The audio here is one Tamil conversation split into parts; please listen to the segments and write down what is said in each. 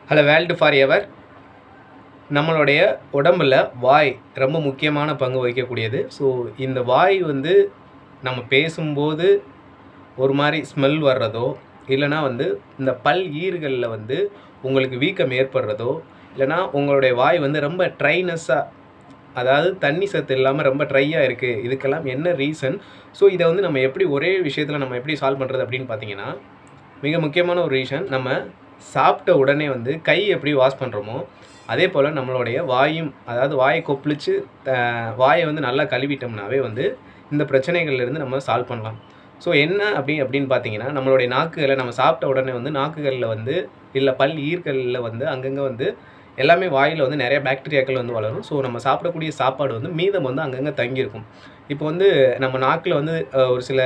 Hello world for ever. நம்மளுடைய உடம்பில் வாய் ரொம்ப முக்கியமான பங்கு வகிக்கக்கூடியது. ஸோ இந்த வாய் வந்து நம்ம பேசும்போது ஒரு மாதிரி ஸ்மெல் வர்றதோ, இல்லைனா வந்து இந்த பல் ஈறுகளில் வந்து உங்களுக்கு வீக்கம் ஏற்படுறதோ, இல்லைனா உங்களுடைய வாய் வந்து ரொம்ப ட்ரைனஸ்ஸாக, அதாவது தண்ணி சத்து இல்லாமல் ரொம்ப ட்ரையாக இருக்குது, இதுக்கெல்லாம் என்ன ரீசன்? ஸோ இதை வந்து நம்ம எப்படி ஒரே விஷயத்தில் நம்ம எப்படி சால்வ் பண்ணுறது அப்படின்னு பார்த்தீங்கன்னா, மிக முக்கியமான ஒரு ரீசன், நம்ம சாப்பிட்ட உடனே வந்து கை எப்படி வாஷ் பண்ணுறோமோ அதே போல் நம்மளுடைய வாயும், அதாவது வாயை கொப்பளித்து வாயை வந்து நல்லா கழுவிட்டோம்னாவே வந்து இந்த பிரச்சனைகள்லேருந்து நம்ம சால்வ் பண்ணலாம். ஸோ என்ன அப்படின்னு பார்த்தீங்கன்னா, நம்மளுடைய நாக்குகளை நம்ம சாப்பிட்ட உடனே வந்து நாக்குகளில் வந்து இல்லை பல் ஈர்களில் வந்து அங்கங்கே வந்து எல்லாமே வாயில் வந்து நிறைய பாக்டீரியாக்கள் வந்து வளரும். ஸோ நம்ம சாப்பிடக்கூடிய சாப்பாடு வந்து மீதம் வந்து அங்கங்கே தங்கியிருக்கும். இப்போ வந்து நம்ம நாக்கில் வந்து ஒரு சில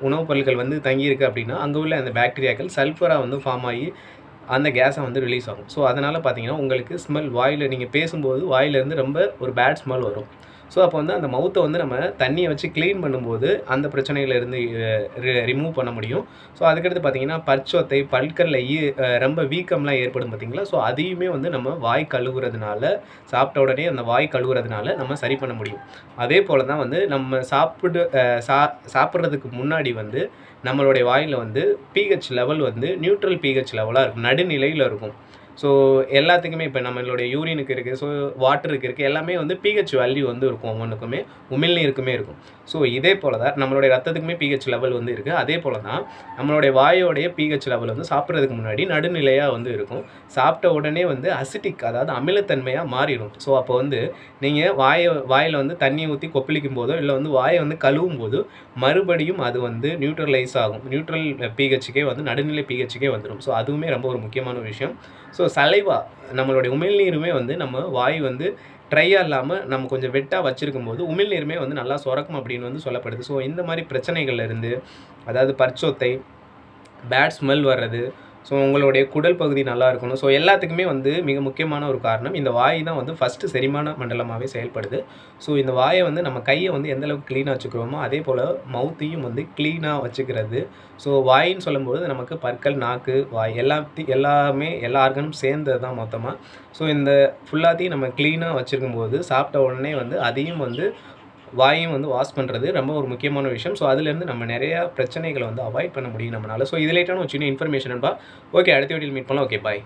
உணவுப் பொருட்கள் வந்து தங்கியிருக்கு அப்படின்னா, அங்கே உள்ள அந்த பாக்டீரியாக்கள் சல்ஃபராக வந்து ஃபார்ம் ஆகி அந்த கேஸை வந்து ரிலீஸ் ஆகும். ஸோ அதனால் பார்த்தீங்கன்னா, உங்களுக்கு ஸ்மெல் வாயில் நீங்கள் பேசும்போது வாயிலேருந்து ரொம்ப ஒரு பேட் ஸ்மெல் வரும். ஸோ அப்போ வந்து அந்த மவுத்தை வந்து நம்ம தண்ணியை வச்சு க்ளீன் பண்ணும்போது அந்த பிரச்சனையிலேருந்து ரிமூவ் பண்ண முடியும். ஸோ அதுக்கடுத்து பார்த்தீங்கன்னா, பற்சொத்தை, பற்களில் ரொம்ப வீக்கம்லாம் ஏற்படும் பார்த்தீங்களா? ஸோ அதையுமே வந்து நம்ம வாய் கழுவுறதுனால, சாப்பிட்ட உடனே அந்த வாய் கழுவுறதுனால நம்ம சரி பண்ண முடியும். அதே போல் தான் வந்து நம்ம சாப்பிட்றதுக்கு முன்னாடி வந்து நம்மளுடைய வாயில் வந்து pH லெவல் வந்து நியூட்ரல் pH லெவலாக இருக்கும், நடுநிலையில் இருக்கும். ஸோ எல்லாத்துக்குமே இப்போ நம்மளுடைய யூரினுக்கு இருக்குது, ஸோ வாட்டருக்கு இருக்குது, எல்லாமே வந்து pH வேல்யூ வந்து இருக்கும், ஒவ்வொன்றுக்குமே உமிழ்நீருக்குமே இருக்கும். ஸோ இதே போல் தான் நம்மளுடைய ரத்தத்துக்குமே pH லெவல் வந்து இருக்குது. அதே போல் தான் நம்மளுடைய வாயோடைய pH லெவல் வந்து சாப்பிட்றதுக்கு முன்னாடி நடுநிலையாக வந்து இருக்கும். சாப்பிட்ட உடனே வந்து அசிட்டிக், அதாவது அமிலத்தன்மையாக மாறிடும். ஸோ அப்போ வந்து நீங்கள் வாயில் வந்து தண்ணி ஊற்றி கொப்பளிக்கும் போதோ இல்லை வந்து வாயை வந்து கழுவும் போது மறுபடியும் அது வந்து நியூட்ரலைஸ் ஆகும், நியூட்ரல் pHக்கே வந்து நடுநிலை pHக்கே வந்துடும். ஸோ அதுவுமே ரொம்ப ஒரு முக்கியமான விஷயம். ஸோ சலைவா, நம்மளுடைய உமிழ்நீருமே வந்து நம்ம வாய் வந்து ட்ரையாக இல்லாமல் நம்ம கொஞ்சம் வெட்டாக வச்சுருக்கும்போது உமிழ்நீருமே வந்து நல்லா சுரக்கும் அப்படின்னு வந்து சொல்லப்படுது. ஸோ இந்த மாதிரி பிரச்சனைகள்லேருந்து, அதாவது பற்சொத்தை, பேட் ஸ்மெல் வர்றது, ஸோ உங்களுடைய குடல் பகுதி நல்லா இருக்கணும். ஸோ எல்லாத்துக்குமே வந்து மிக முக்கியமான ஒரு காரணம், இந்த வாய் தான் வந்து ஃபஸ்ட்டு செரிமான மண்டலமாகவே செயல்படுது. ஸோ இந்த வாயை வந்து நம்ம கையை வந்து எந்தளவுக்கு க்ளீனாக வச்சுக்கிறோமோ அதே போல் மவுத்தையும் வந்து க்ளீனாக வச்சுக்கிறது. ஸோ வாயின்னு சொல்லும்போது நமக்கு பற்கள், நாக்கு, வாய் எல்லாமே எல்லா ஆர்கனும் சேர்ந்தது தான் மொத்தமாக. ஸோ இந்த ஃபுல்லாத்தையும் நம்ம க்ளீனாக வச்சுருக்கும்போது சாப்பிட்ட உடனே வந்து அதையும் வந்து வாயும் வந்து வாஷ் பண்ணுறது ரொம்ப ஒரு முக்கியமான விஷயம். ஸோ அதுலேருந்து நம்ம நிறையா பிரச்சனைகளை வந்து அவாய்ட் பண்ண முடியும் நம்மளால். ஸோ இது ரிலேட்டான ஒரு சின்ன இன்ஃபர்மேஷன் நண்பா. ஓகே, அடுத்த வீடியோவில் மீட் பண்ணலாம். ஓகே, பாய்.